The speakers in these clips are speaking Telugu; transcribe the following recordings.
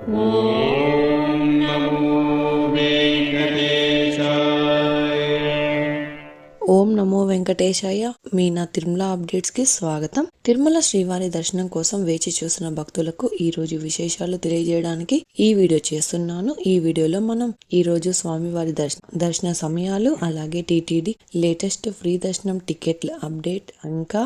ఓం నమో వెంకటేశాయ. ఓం నమో వెంకటేశాయ. మీ నా తిరుమల అప్డేట్స్ కి స్వాగతం. తిరుమల శ్రీవారి దర్శనం కోసం వేచి చూసిన భక్తులకు ఈ రోజు విశేషాలు తెలియజేయడానికి ఈ వీడియో చేస్తున్నాను. ఈ వీడియోలో మనం ఈ రోజు స్వామివారి దర్శన సమయాలు, అలాగే టీటీడీ లేటెస్ట్ ఫ్రీ దర్శనం టికెట్ల అప్డేట్, ఇంకా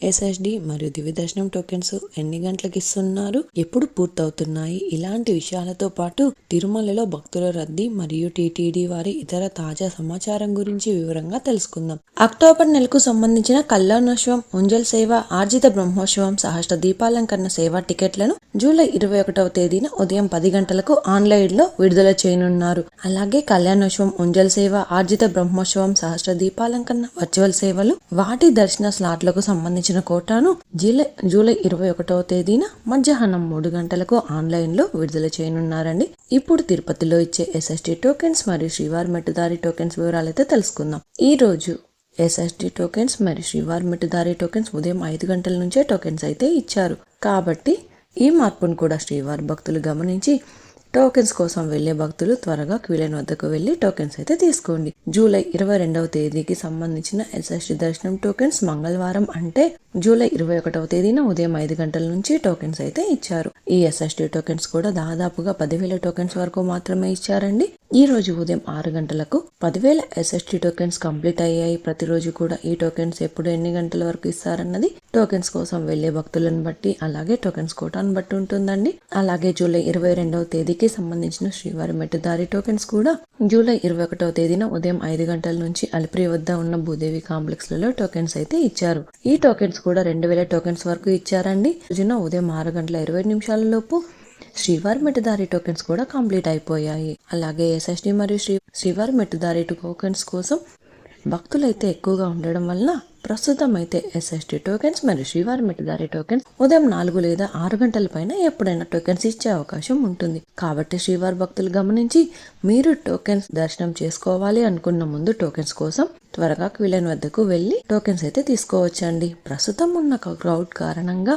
ఎస్ఎస్డి మరియు దివ్య దర్శనం టోకెన్స్ ఎన్ని గంటలకు ఇస్తున్నారు, ఎప్పుడు పూర్తవుతున్నాయి, ఇలాంటి విషయాలతో పాటు తిరుమలలో భక్తుల రద్దీ మరియు టీటీడీ వారి ఇతర తాజా సమాచారం గురించి వివరంగా తెలుసుకుందాం. అక్టోబర్ నెలకు సంబంధించిన కళ్యాణోత్సవం, ఉంజల్ సేవ, ఆర్జిత బ్రహ్మోత్సవం, సహస్ర దీపాలంకరణ సేవ టికెట్లను జూలై 21వ తేదీన ఉదయం 10 గంటలకు ఆన్లైన్ లో విడుదల చేయనున్నారు. అలాగే కళ్యాణోత్సవం, ఉంజల్ సేవ, ఆర్జిత బ్రహ్మోత్సవం, సహస్ర దీపాలంకరణ వర్చువల్ సేవలు వాటి దర్శన స్లాట్లకు సంబంధించిన కోటాను జూలై 21వ తేదీన మధ్యాహ్నం 3 గంటలకు ఆన్లైన్ లో విడుదల చేయనున్నారండి. ఇప్పుడు తిరుపతిలో ఇచ్చే ఎస్ఎస్టీ టోకెన్స్ మరియు శ్రీవారి మెట్టుదారి టోకెన్స్ వివరాలైతే తెలుసుకుందాం. ఈ రోజు ఎస్ఎస్టీ టోకెన్స్ మరియు శ్రీవారి మెట్టుదారి టోకెన్స్ ఉదయం 5 గంటల నుంచే టోకెన్స్ అయితే ఇచ్చారు. కాబట్టి ఈ మార్పును కూడా శ్రీవారి భక్తులు గమనించి టోకెన్స్ కోసం వెళ్లే భక్తులు త్వరగా క్యూ లైన్ వద్దకు వెళ్లి టోకెన్స్ అయితే తీసుకోండి. జూలై 22వ తేదీకి సంబంధించిన ఎస్ఎస్టీ దర్శనం టోకెన్స్ మంగళవారం అంటే జూలై 21వ తేదీన ఉదయం 5 గంటల నుంచి టోకెన్స్ అయితే ఇచ్చారు. ఈ ఎస్ఎస్టీ టోకెన్స్ కూడా దాదాపుగా 10,000 టోకెన్స్ వరకు మాత్రమే ఇచ్చారండి. ఈ రోజు ఉదయం 6 గంటలకు 10,000 ఎస్ఎస్టీ టోకెన్స్ కంప్లీట్ అయ్యాయి. ప్రతిరోజు కూడా ఈ టోకెన్స్ ఎప్పుడు ఎన్ని గంటల వరకు ఇస్తారన్నది టోకెన్స్ కోసం వెళ్లే భక్తులను బట్టి, అలాగే టోకెన్స్ కోటాను బట్టి ఉంటుందండి. అలాగే జూలై 22వ తేదీకి సంబంధించిన శ్రీవారి మెట్టుదారి టోకెన్స్ కూడా జూలై 21వ తేదీన ఉదయం 5 గంటల నుంచి అలిపిరి వద్ద ఉన్న భూదేవి కాంప్లెక్స్ లలో టోకెన్స్ అయితే ఇచ్చారు. ఈ టోకెన్స్ కూడా 2,000 టోకెన్స్ వరకు ఇచ్చారండి. రోజున ఉదయం 6 గంటల 20 నిమిషాల లోపు శ్రీవారి మెట్టుదారి టోకెన్స్ కూడా కంప్లీట్ అయిపోయాయి. అలాగే ఎస్ఎస్డి మరియు శ్రీవారి మెట్టుదారి టోకెన్స్ కోసం భక్తులైతే ఎక్కువగా ఉండడం వలన ప్రస్తుతం అయితే ఎస్ఎస్డి టోకెన్స్ మరియు శ్రీవారి మెట్టుదారి టోకెన్స్ ఉదయం 4 లేదా 6 గంటల పైన ఎప్పుడైనా టోకెన్స్ ఇచ్చే అవకాశం ఉంటుంది. కాబట్టి శ్రీవారి భక్తులు గమనించి మీరు టోకెన్స్ దర్శనం చేసుకోవాలి అనుకున్న ముందు టోకెన్స్ కోసం త్వరగా క్యూ లైన్ వద్దకు వెళ్లి టోకెన్స్ అయితే తీసుకోవచ్చండి. ప్రస్తుతం ఉన్న క్రౌడ్ కారణంగా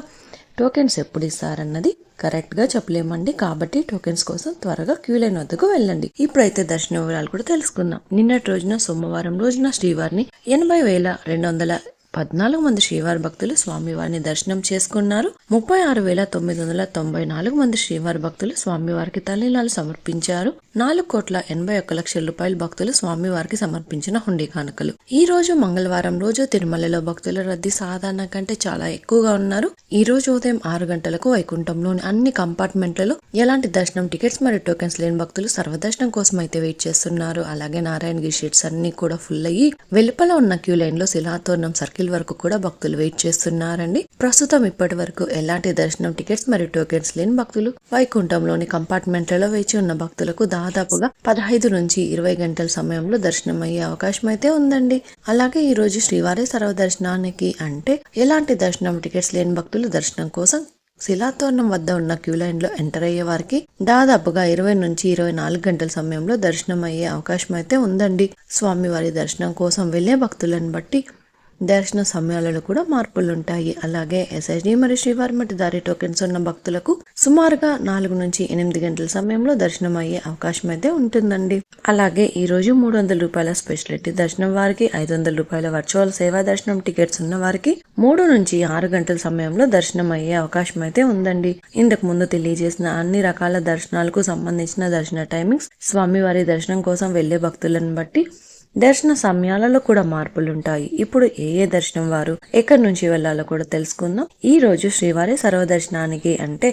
టోకెన్స్ ఎప్పుడు ఇస్తారన్నది కరెక్ట్ గా చెప్పలేమండి. కాబట్టి టోకెన్స్ కోసం త్వరగా క్యూ లైన్ వద్దకు వెళ్ళండి. ఇప్పుడైతే దర్శన వివరాలు కూడా తెలుసుకుందాం. నిన్నటి రోజున సోమవారం రోజున శ్రీవారిని 80,214 మంది శ్రీవారి భక్తులు స్వామివారిని దర్శనం చేసుకున్నారు. 36,994 మంది శ్రీవారి భక్తులు స్వామివారికి తల్లిలాలు సమర్పించారు. 4,81,00,000 రూపాయల భక్తులు స్వామివారికి సమర్పించిన హుండీ కానుకలు. ఈ రోజు మంగళవారం రోజు తిరుమలలో భక్తుల రద్దీ సాధారణ కంటే చాలా ఎక్కువగా ఉన్నారు. ఈ రోజు ఉదయం 6 గంటలకు వైకుంఠంలోని అన్ని కంపార్ట్మెంట్లలో ఎలాంటి దర్శనం టికెట్స్ మరియు టోకెన్స్ లేని భక్తులు సర్వదర్శనం కోసం అయితే వెయిట్ చేస్తున్నారు. అలాగే నారాయణగిరి షీట్స్ అన్ని కూడా ఫుల్ అయ్యి వెలుపల ఉన్న క్యూ లైన్ లో శిలాతోరణం సర్కిల్ వరకు కూడా భక్తులు వెయిట్ చేస్తున్నారండి. ప్రస్తుతం ఇప్పటి వరకు ఎలాంటి దర్శనం టికెట్స్ మరియు టోకెన్స్ లేని భక్తులు వైకుంఠంలోని కంపార్ట్మెంట్లలో వేచి ఉన్న భక్తులకు దాదాపుగా 15 నుంచి 20 గంటల సమయంలో దర్శనం అయ్యే అవకాశం అయితే ఉందండి. అలాగే ఈ రోజు శ్రీవారి సర్వదర్శనానికి అంటే ఎలాంటి దర్శనం టికెట్స్ లేని భక్తులు దర్శనం కోసం శిలాతోరణం వద్ద ఉన్న క్యూ లైన్ లో ఎంటర్ అయ్యే వారికి దాదాపుగా 20 నుంచి 24 గంటల సమయంలో దర్శనం అయ్యే అవకాశం అయితే ఉందండి. స్వామివారి దర్శనం కోసం వెళ్లే భక్తులను బట్టి దర్శన సమయాలలో కూడా మార్పులుంటాయి. అలాగే ఎస్ఎస్డి మరియు శ్రీవారి మెట్టుదారి టోకెన్స్ ఉన్న భక్తులకు సుమారుగా 4 నుంచి 8 గంటల సమయంలో దర్శనం అయ్యే అవకాశం అయితే ఉంటుందండి. అలాగే ఈ రోజు 300 రూపాయల స్పెషాలిటీ దర్శనం వారికి, 500 రూపాయల వర్చువల్ సేవా దర్శనం టికెట్స్ ఉన్న వారికి 3 నుంచి 6 గంటల సమయంలో దర్శనం అయ్యే అవకాశం అయితే ఉందండి. ఇంతకు ముందు తెలియజేసిన అన్ని రకాల దర్శనాలకు సంబంధించిన దర్శన టైమింగ్స్ స్వామివారి దర్శనం కోసం వెళ్లే భక్తులను బట్టి దర్శన సమయాలలో కూడా మార్పులుంటాయి. ఇప్పుడు ఏ దర్శనం వారు ఎక్కడి నుంచి వెళ్లాలో కూడా తెలుసుకుందాం. ఈ రోజు శ్రీవారి సర్వదర్శనానికి అంటే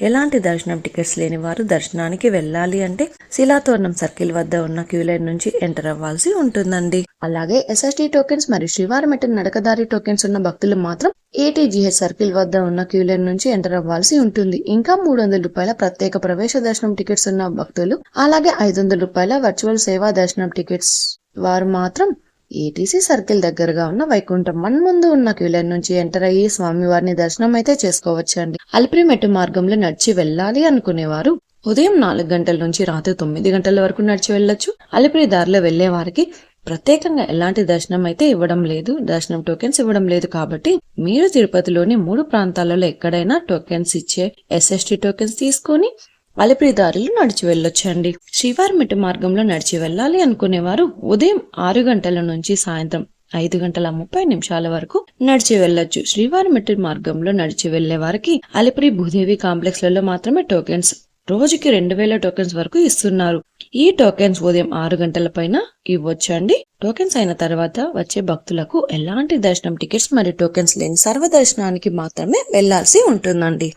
ఎలాంటి దర్శనం టికెట్స్ లేని వారు దర్శనానికి వెళ్ళాలి అంటే శిలాతోరణం సర్కిల్ వద్ద ఉన్న క్యూ లైన్ నుంచి ఎంటర్ అవ్వాల్సి ఉంటుందండి. అలాగే ఎస్ఎస్టీ టోకెన్స్ మరియు శ్రీవారి మెట్టు నడకదారి టోకెన్స్ ఉన్న భక్తులు మాత్రం ఏటీజీహెచ్ సర్కిల్ వద్ద ఉన్న క్యూ లైన్ నుంచి ఎంటర్ అవ్వాల్సి ఉంటుంది. ఇంకా 300 రూపాయల ప్రత్యేక ప్రవేశ దర్శనం టికెట్స్ ఉన్న భక్తులు, అలాగే 500 రూపాయల వర్చువల్ సేవా దర్శనం టికెట్స్ వారు మాత్రం ఏటీసీ సర్కిల్ దగ్గరగా ఉన్న వైకుంఠం ముందు ఉన్న క్యూ లైన్ నుంచి ఎంటర్ అయ్యి స్వామివారిని దర్శనం అయితే చేసుకోవచ్చండి. అలిపిరి మెట్టు మార్గంలో నడిచి వెళ్ళాలి అనుకునేవారు ఉదయం 4 గంటల నుంచి రాత్రి 9 గంటల వరకు నడిచి వెళ్ళొచ్చు. అలిపిరి దారిలో వెళ్లే వారికి ప్రత్యేకంగా ఎలాంటి దర్శనం అయితే ఇవ్వడం లేదు, దర్శనం టోకెన్స్ ఇవ్వడం లేదు. కాబట్టి మీరు తిరుపతిలోని 3 ప్రాంతాలలో ఎక్కడైనా టోకెన్స్ ఇచ్చే ఎస్ఎస్టీ టోకెన్స్ తీసుకొని అలిపిరి దారిలో నడిచి వెళ్ళొచ్చండి. శ్రీవారిమెట్టు మార్గంలో నడిచి వెళ్ళాలి అనుకునేవారు ఉదయం 6 గంటల నుంచి సాయంత్రం 5:30 వరకు నడిచి వెళ్ళొచ్చు. శ్రీవారిమెట్టు మార్గంలో నడిచి వెళ్లే వారికి అలిపిరి భూదేవి కాంప్లెక్స్ లలో మాత్రమే టోకెన్స్ రోజుకి 2000 టోకెన్స్ వరకు ఇస్తున్నారు. ఈ టోకెన్స్ ఉదయం 6 గంటల పైన ఇవ్వచ్చండి. టోకెన్స్ అయిన తర్వాత వచ్చే భక్తులకు ఎలాంటి దర్శనం టికెట్స్ మరియు టోకెన్స్ లేని సర్వదర్శనానికి మాత్రమే వెళ్లాల్సి ఉంటుందండి.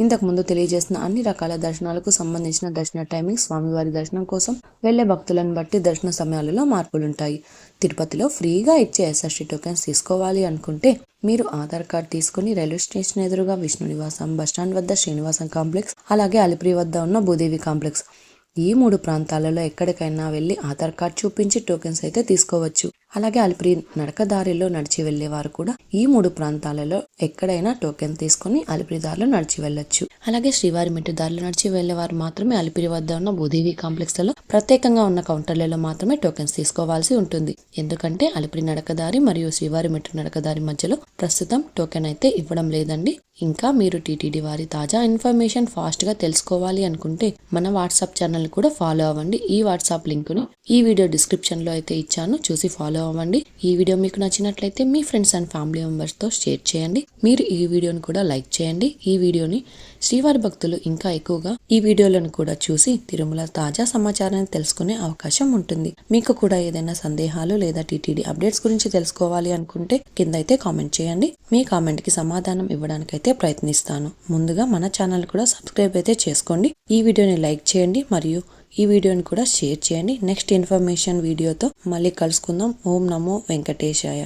ఇంతకు ముందు తెలియజేసిన అన్ని రకాల దర్శనాలకు సంబంధించిన దర్శన టైమింగ్, స్వామివారి దర్శనం కోసం వెళ్లే భక్తులను బట్టి దర్శన సమయాలలో మార్పులుంటాయి. తిరుపతిలో ఫ్రీగా ఇచ్చే SST టోకెన్స్ తీసుకోవాలి అనుకుంటే మీరు ఆధార్ కార్డ్ తీసుకుని రైల్వే స్టేషన్ ఎదురుగా విష్ణు నివాసం, బస్టాండ్ వద్ద శ్రీనివాసం కాంప్లెక్స్, అలాగే అలిపిరి వద్ద ఉన్న భూదేవి కాంప్లెక్స్ ఈ 3 ప్రాంతాలలో ఎక్కడికైనా వెళ్లి ఆధార్ కార్డ్ చూపించి టోకెన్స్ అయితే తీసుకోవచ్చు. అలాగే అలిపిరి నడక దారిలో నడిచి వెళ్లేవారు కూడా ఈ 3 ప్రాంతాలలో ఎక్కడైనా టోకెన్ తీసుకుని అలిపిరి దారిలో నడిచి వెళ్ళొచ్చు. అలాగే శ్రీవారిమెట్టు దారిలో నడిచి వెళ్లేవారు మాత్రమే అలిపిరి వద్ద ఉన్న భూదేవి కాంప్లెక్స్ లలో ప్రత్యేకంగా ఉన్న కౌంటర్లలో మాత్రమే టోకెన్స్ తీసుకోవాల్సి ఉంటుంది. ఎందుకంటే అలిపిరి నడకదారి మరియు శ్రీవారిమెట్టు నడకదారి మధ్యలో ప్రస్తుతం టోకెన్ అయితే ఇవ్వడం లేదండి. ఇంకా మీరు టీటీడీ వారి తాజా ఇన్ఫర్మేషన్ ఫాస్ట్ గా తెలుసుకోవాలి అనుకుంటే మన వాట్సాప్ ఛానల్ కూడా ఫాలో అవ్వండి. ఈ వాట్సాప్ లింక్ ని ఈ వీడియో డిస్క్రిప్షన్ లో అయితే ఇచ్చాను, చూసి ఫాలో అవ్వండి. ఈ వీడియో మీకు నచ్చినట్లయితే మీ ఫ్రెండ్స్ అండ్ ఫ్యామిలీ మెంబర్స్ తో షేర్ చేయండి. మీరు ఈ వీడియోని కూడా లైక్ చేయండి. ఈ వీడియోని శ్రీవారి భక్తులు ఇంకా ఎక్కువగా ఈ వీడియోలను కూడా చూసి తిరుమల తాజా సమాచారాన్ని తెలుసుకునే అవకాశం ఉంటుంది. మీకు కూడా ఏదైనా సందేహాలు లేదా టీటీడీ అప్డేట్స్ గురించి తెలుసుకోవాలి అనుకుంటే కింద అయితే కామెంట్ చేయండి. మీ కామెంట్ కి సమాధానం ఇవ్వడానికైతే ప్రయత్నిస్తాను. ముందుగా మన ఛానల్ కూడా సబ్స్క్రైబ్ అయితే చేసుకోండి. ఈ వీడియోని లైక్ చేయండి మరియు ఈ వీడియోని కూడా షేర్ చేయండి. నెక్స్ట్ ఇన్ఫర్మేషన్ వీడియోతో మళ్ళీ కలుసుకుందాం. ఓం నమో వెంకటేశాయ.